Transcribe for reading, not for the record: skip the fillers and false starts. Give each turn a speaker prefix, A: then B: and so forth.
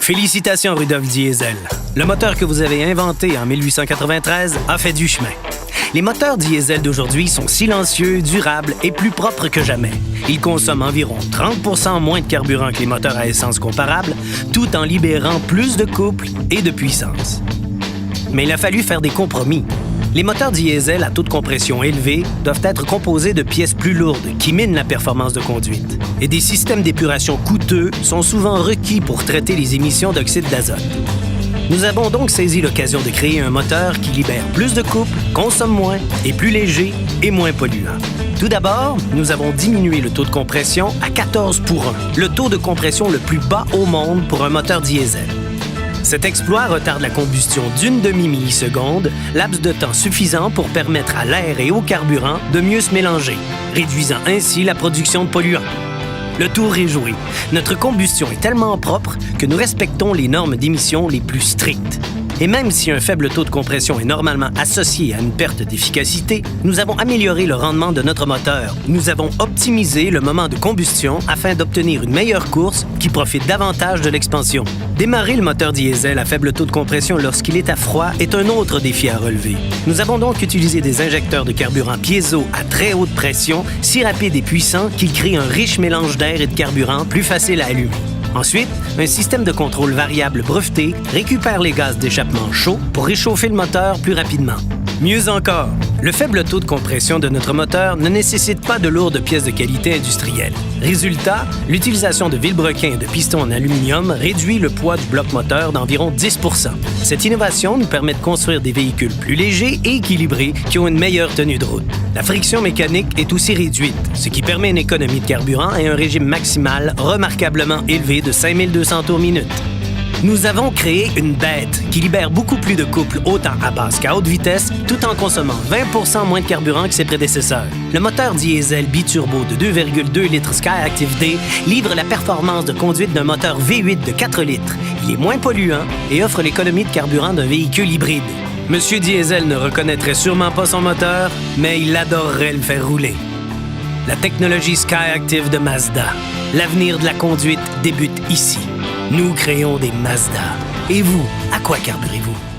A: Félicitations, Rudolf Diesel. Le moteur que vous avez inventé en 1893 a fait du chemin. Les moteurs diesel d'aujourd'hui sont silencieux, durables et plus propres que jamais. Ils consomment environ 30 % moins de carburant que les moteurs à essence comparables, tout en libérant plus de couple et de puissance. Mais il a fallu faire des compromis. Les moteurs diesel à taux de compression élevé doivent être composés de pièces plus lourdes qui minent la performance de conduite. Et des systèmes d'épuration coûteux sont souvent requis pour traiter les émissions d'oxyde d'azote. Nous avons donc saisi l'occasion de créer un moteur qui libère plus de couple, consomme moins, est plus léger et moins polluant. Tout d'abord, nous avons diminué le taux de compression à 14 pour 1, le taux de compression le plus bas au monde pour un moteur diesel. Cet exploit retarde la combustion d'une demi-milliseconde, laps de temps suffisant pour permettre à l'air et au carburant de mieux se mélanger, réduisant ainsi la production de polluants. Le tour est joué. Notre combustion est tellement propre que nous respectons les normes d'émission les plus strictes. Et même si un faible taux de compression est normalement associé à une perte d'efficacité, nous avons amélioré le rendement de notre moteur. Nous avons optimisé le moment de combustion afin d'obtenir une meilleure course qui profite davantage de l'expansion. Démarrer le moteur diesel à faible taux de compression lorsqu'il est à froid est un autre défi à relever. Nous avons donc utilisé des injecteurs de carburant piézo à très haute pression, si rapides et puissants qu'ils créent un riche mélange d'air et de carburant plus facile à allumer. Ensuite, un système de contrôle variable breveté récupère les gaz d'échappement chauds pour réchauffer le moteur plus rapidement. Mieux encore, le faible taux de compression de notre moteur ne nécessite pas de lourdes pièces de qualité industrielle. Résultat, l'utilisation de vilebrequins et de pistons en aluminium réduit le poids du bloc moteur d'environ 10 %. Cette innovation nous permet de construire des véhicules plus légers et équilibrés qui ont une meilleure tenue de route. La friction mécanique est aussi réduite, ce qui permet une économie de carburant et un régime maximal remarquablement élevé de 5200 tours minute. Nous avons créé une bête qui libère beaucoup plus de couple autant à basse qu'à haute vitesse, tout en consommant 20 % moins de carburant que ses prédécesseurs. Le moteur diesel biturbo de 2,2 litres SkyActiv-D livre la performance de conduite d'un moteur V8 de 4 litres. Il est moins polluant et offre l'économie de carburant d'un véhicule hybride. Monsieur Diesel ne reconnaîtrait sûrement pas son moteur, mais il adorerait le faire rouler. La technologie SkyActiv de Mazda. L'avenir de la conduite débute ici. Nous créons des Mazda. Et vous, à quoi carburez-vous?